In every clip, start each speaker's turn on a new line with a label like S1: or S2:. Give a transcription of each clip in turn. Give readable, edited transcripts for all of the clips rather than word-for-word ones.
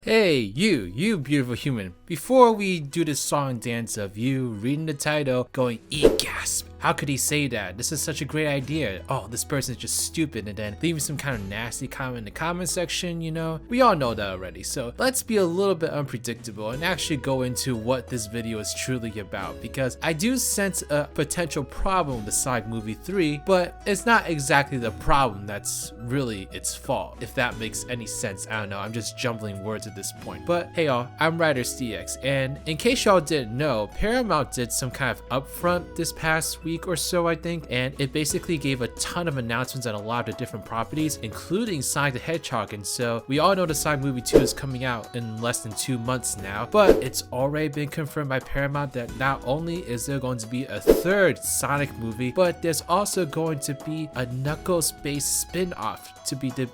S1: Hey, you beautiful human. Before we do this song dance of you reading the title, going, gasp. How could he say that? This is such a great idea. Oh, this person is just stupid, and then leaving some kind of nasty comment in the comment section, you know? We all know that already, so let's be a little bit unpredictable and actually go into what this video is truly about, because I do sense a potential problem with the Sonic movie 3, but it's not exactly the problem that's really its fault, if that makes any sense. I don't know, I'm just jumbling words at this point. But hey y'all, I'm RidersDX, and in case y'all didn't know, Paramount did some kind of upfront this past week or so, I think, and it basically gave a ton of announcements on a lot of different properties, including Sonic the Hedgehog. And so we all know the Sonic movie 2 is coming out in less than 2 months now, but it's already been confirmed by Paramount that not only is there going to be a third Sonic movie, but there's also going to be a Knuckles-based spin-off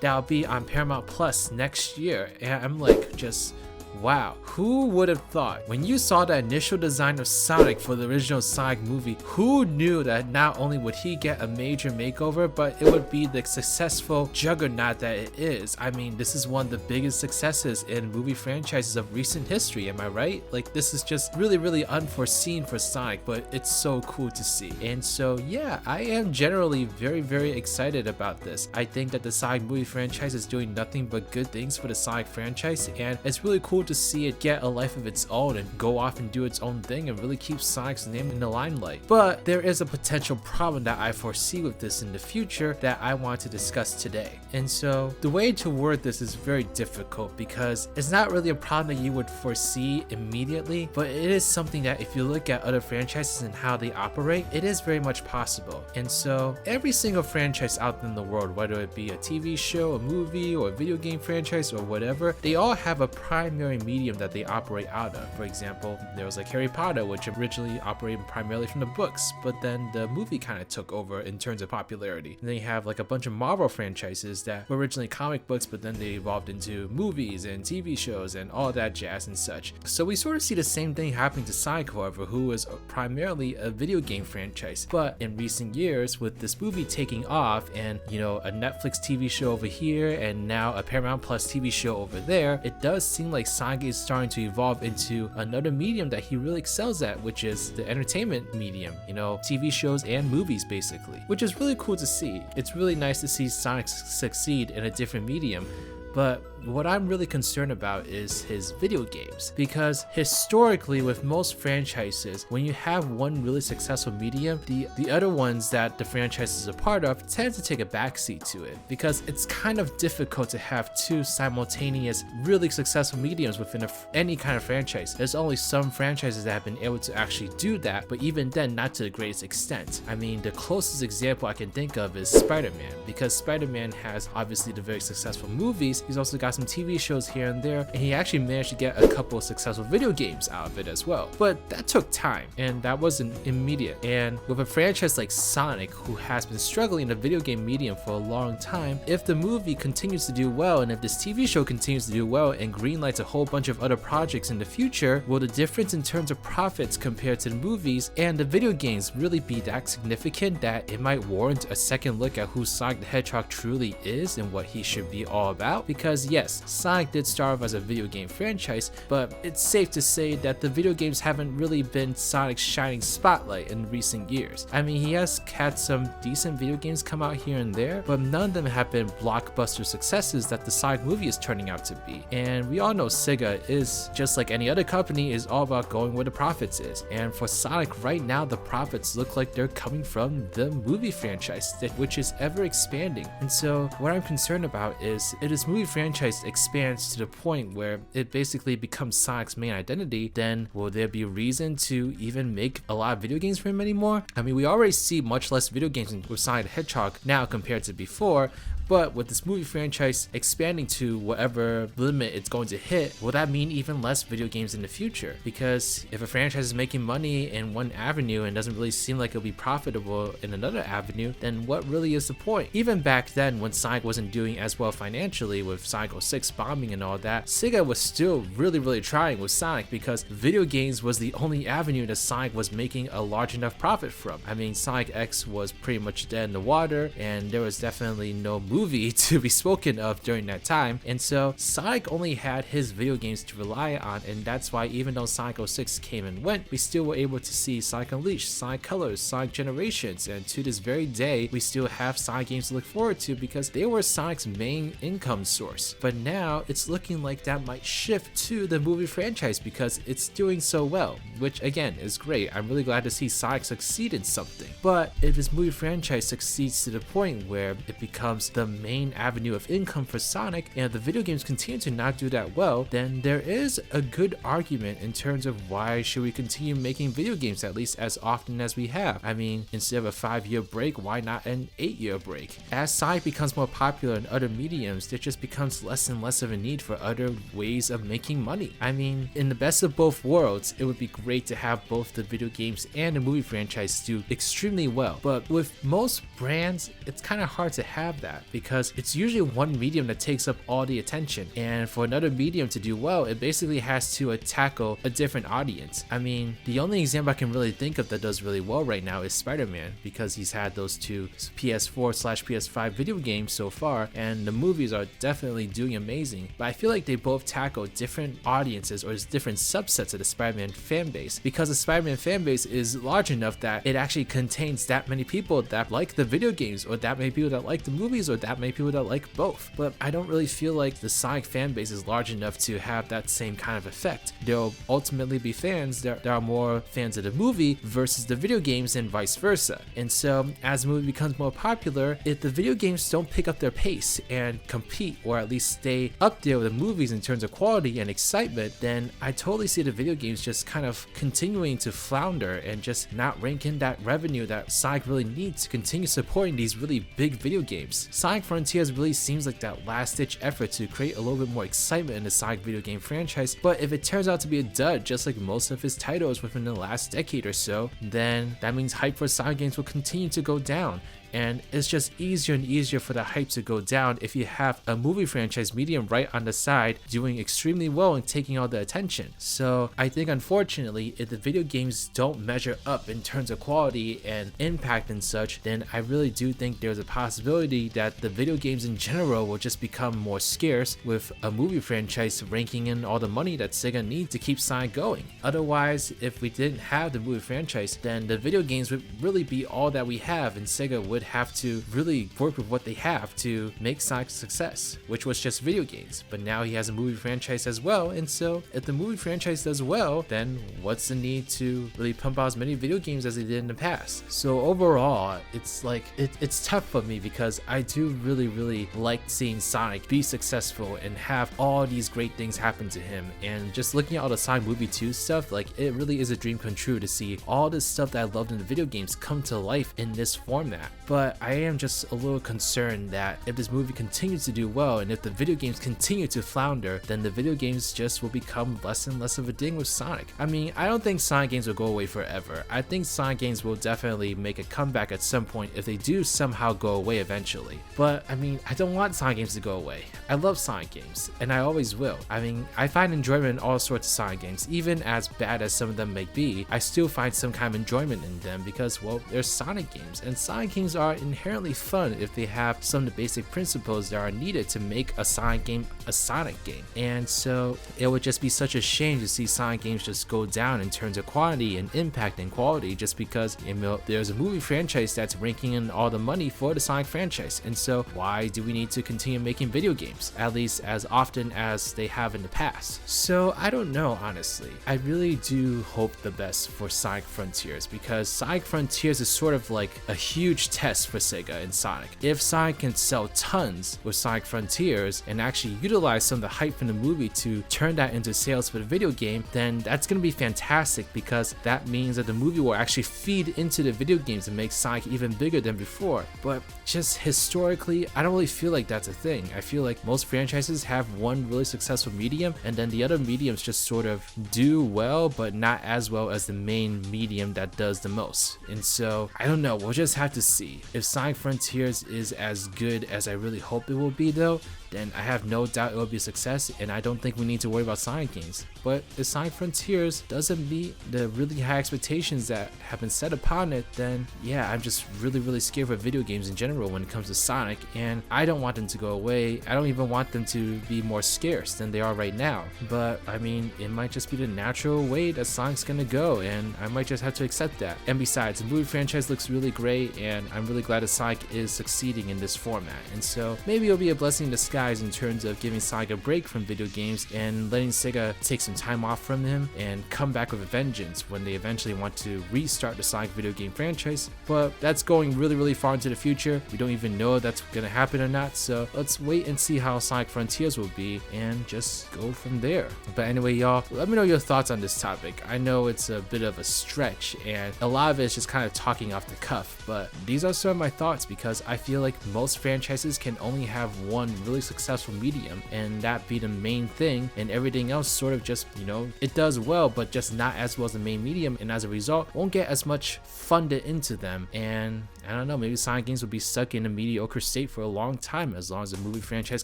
S1: that'll be on Paramount Plus next year. And I'm like, just wow, who would have thought? When you saw the initial design of Sonic for the original Sonic movie, who knew that not only would he get a major makeover, but it would be the successful juggernaut that it is? I mean, this is one of the biggest successes in movie franchises of recent history, am I right? Like, this is just really unforeseen for Sonic, but it's so cool to see. And so yeah, I am generally very excited about this. I think that the Sonic movie franchise is doing nothing but good things for the Sonic franchise, and it's really cool to see it get a life of its own and go off and do its own thing and really keep Sonic's name in the limelight. But there is a potential problem that I foresee with this in the future that I want to discuss today. And so the way to word this is very difficult, because it's not really a problem that you would foresee immediately, but it is something that if you look at other franchises and how they operate, it is very much possible. And so every single franchise out in the world, whether it be a TV show, a movie, or a video game franchise, or whatever, they all have a primary medium that they operate out of. For example, there was like Harry Potter, which originally operated primarily from the books, but then the movie kind of took over in terms of popularity. And then you have like a bunch of Marvel franchises that were originally comic books, but then they evolved into movies and TV shows and all that jazz and such. So we sort of see the same thing happening to Sonic, however, who is primarily a video game franchise. But in recent years, with this movie taking off and, you know, a Netflix TV show over here and now a Paramount Plus TV show over there, it does seem like Sonic is starting to evolve into another medium that he really excels at, which is the entertainment medium, you know, TV shows and movies basically, which is really cool to see. It's really nice to see Sonic succeed in a different medium. But what I'm really concerned about is his video games, because historically with most franchises, when you have one really successful medium, the other ones that the franchise is a part of tend to take a backseat to it, because it's kind of difficult to have two simultaneous really successful mediums within any kind of franchise. There's only some franchises that have been able to actually do that, but even then not to the greatest extent. I mean, the closest example I can think of is Spider-Man, because Spider-Man has obviously the very successful movies. He's also got some TV shows here and there, and he actually managed to get a couple of successful video games out of it as well. But that took time, and that wasn't immediate. And with a franchise like Sonic, who has been struggling in the video game medium for a long time, if the movie continues to do well, and if this TV show continues to do well and greenlights a whole bunch of other projects in the future, will the difference in terms of profits compared to the movies and the video games really be that significant that it might warrant a second look at who Sonic the Hedgehog truly is and what he should be all about? Because yes, Sonic did start off as a video game franchise, but it's safe to say that the video games haven't really been Sonic's shining spotlight in recent years. I mean, he has had some decent video games come out here and there, but none of them have been blockbuster successes that the Sonic movie is turning out to be. And we all know Sega is, just like any other company, is all about going where the profits is. And for Sonic right now, the profits look like they're coming from the movie franchise, which is ever expanding. And so what I'm concerned about is if this movie franchise expands to the point where it basically becomes Sonic's main identity, then will there be a reason to even make a lot of video games for him anymore? I mean, we already see much less video games with Sonic the Hedgehog now compared to before, but with this movie franchise expanding to whatever limit it's going to hit, will that mean even less video games in the future? Because if a franchise is making money in one avenue and doesn't really seem like it'll be profitable in another avenue, then what really is the point? Even back then, when Sonic wasn't doing as well financially with Sonic 06 bombing and all that, Sega was still really trying with Sonic, because video games was the only avenue that Sonic was making a large enough profit from. I mean, Sonic X was pretty much dead in the water, and there was definitely no movie movie to be spoken of during that time, and so Sonic only had his video games to rely on, and that's why even though Sonic 06 came and went, we still were able to see Sonic Unleashed, Sonic Colors, Sonic Generations, and to this very day we still have Sonic games to look forward to because they were Sonic's main income source. But now it's looking like that might shift to the movie franchise because it's doing so well, which again is great. I'm really glad to see Sonic succeed in something. But if this movie franchise succeeds to the point where it becomes the main avenue of income for Sonic and the video games continue to not do that well, then there is a good argument in terms of why should we continue making video games at least as often as we have. I mean, instead of a 5-year break, why not an 8-year break? As Sonic becomes more popular in other mediums, there just becomes less and less of a need for other ways of making money. I mean, in the best of both worlds, it would be great to have both the video games and the movie franchise do extremely well. But with most brands, it's kind of hard to have that because it's usually one medium that takes up all the attention, and for another medium to do well, it basically has to tackle a different audience. I mean, the only example I can really think of that does really well right now is Spider-Man, because he's had those two PS4/PS5 video games so far, and the movies are definitely doing amazing. But I feel like they both tackle different audiences or different subsets of the Spider-Man fan base, because the Spider-Man fan base is large enough that it actually contains that many people that like the video games, or that many people that like the movies, or that many people that like both. But I don't really feel like the Sonic fan base is large enough to have that same kind of effect. There'll ultimately be fans that are more fans of the movie versus the video games and vice versa. And so as the movie becomes more popular, if the video games don't pick up their pace and compete, or at least stay up there with the movies in terms of quality and excitement, then I totally see the video games just kind of continuing to flounder and just not rank in that revenue that Sonic really needs to continue supporting these really big video games. Sonic Frontiers really seems like that last-ditch effort to create a little bit more excitement in the Sonic video game franchise, but if it turns out to be a dud just like most of his titles within the last decade or so, then that means hype for Sonic games will continue to go down. And it's just easier and easier for the hype to go down if you have a movie franchise medium right on the side doing extremely well and taking all the attention. So I think unfortunately, if the video games don't measure up in terms of quality and impact and such, then I really do think there's a possibility that the video games in general will just become more scarce, with a movie franchise ranking in all the money that Sega needs to keep Sonic going. Otherwise, if we didn't have the movie franchise, then the video games would really be all that we have, and Sega would have to really work with what they have to make Sonic a success, which was just video games. But now he has a movie franchise as well, and so if the movie franchise does well, then what's the need to really pump out as many video games as they did in the past? So overall, it's like it's tough for me because I do really like seeing Sonic be successful and have all these great things happen to him. And just looking at all the Sonic Movie 2 stuff, like it really is a dream come true to see all this stuff that I loved in the video games come to life in this format. But I am just a little concerned that if this movie continues to do well and if the video games continue to flounder, then the video games just will become less and less of a thing with Sonic. I mean, I don't think Sonic games will go away forever. I think Sonic games will definitely make a comeback at some point if they do somehow go away eventually. But I mean, I don't want Sonic games to go away. I love Sonic games, and I always will. I mean, I find enjoyment in all sorts of Sonic games. Even as bad as some of them may be, I still find some kind of enjoyment in them because, well, they're Sonic games, and Sonic games are inherently fun if they have some of the basic principles that are needed to make a Sonic game a Sonic game. And so it would just be such a shame to see Sonic games just go down in terms of quantity and impact and quality just because, you know, there's a movie franchise that's ranking in all the money for the Sonic franchise. And so why do we need to continue making video games, at least as often as they have in the past? So I don't know, honestly. I really do hope the best for Sonic Frontiers, because Sonic Frontiers is sort of like a huge test for Sega and Sonic. If Sonic can sell tons with Sonic Frontiers and actually utilize some of the hype from the movie to turn that into sales for the video game, then that's going to be fantastic, because that means that the movie will actually feed into the video games and make Sonic even bigger than before. But just historically, I don't really feel like that's a thing. I feel like most franchises have one really successful medium, and then the other mediums just sort of do well, but not as well as the main medium that does the most. And so I don't know, we'll just have to see. If Sonic Frontiers is as good as I really hope it will be though, then I have no doubt it will be a success, and I don't think we need to worry about Sonic games. But if Sonic Frontiers doesn't meet the really high expectations that have been set upon it, then yeah, I'm just really scared for video games in general when it comes to Sonic, and I don't want them to go away. I don't even want them to be more scarce than they are right now. But I mean, it might just be the natural way that Sonic's gonna go, and I might just have to accept that. And besides, the movie franchise looks really great, and I'm really glad that Sonic is succeeding in this format. And so maybe it'll be a blessing in disguise in terms of giving Sonic a break from video games and letting Sega take some time off from him and come back with a vengeance when they eventually want to restart the Sonic video game franchise. But that's going really far into the future. We don't even know if that's gonna happen or not, so let's wait and see how Sonic Frontiers will be and just go from there. But anyway, y'all, let me know your thoughts on this topic. I know it's a bit of a stretch and a lot of it is just kind of talking off the cuff, but these are some of my thoughts because I feel like most franchises can only have one really successful medium, and that be the main thing, and everything else sort of just, you know, it does well but just not as well as the main medium, and as a result won't get as much funded into them. And I don't know, maybe Sonic games will be stuck in a mediocre state for a long time as long as the movie franchise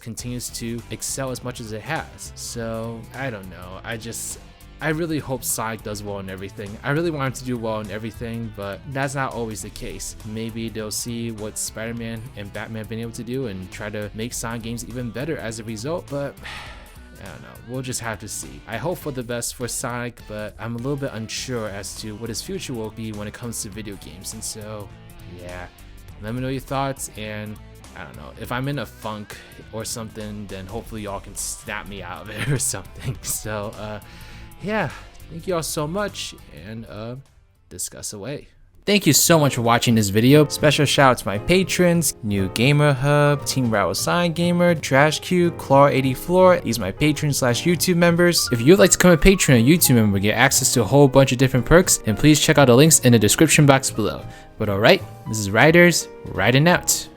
S1: continues to excel as much as it has. So I don't know, I really hope Sonic does well in everything. I really want him to do well in everything, but that's not always the case. Maybe they'll see what Spider-Man and Batman have been able to do and try to make Sonic games even better as a result, but I don't know, we'll just have to see. I hope for the best for Sonic, but I'm a little bit unsure as to what his future will be when it comes to video games. And so, yeah, let me know your thoughts, and I don't know, if I'm in a funk or something, then hopefully y'all can snap me out of it or something. So, yeah, thank you all so much, and discuss away. Thank you so much for watching this video. Special shout out to my patrons, New Gamer Hub, Team Rattle Sign Gamer, Trash Q, Claw84. These are my patrons / YouTube members. If you'd like to become a patron or YouTube member and get access to a whole bunch of different perks, then please check out the links in the description box below. But alright, this is Riders, riding out.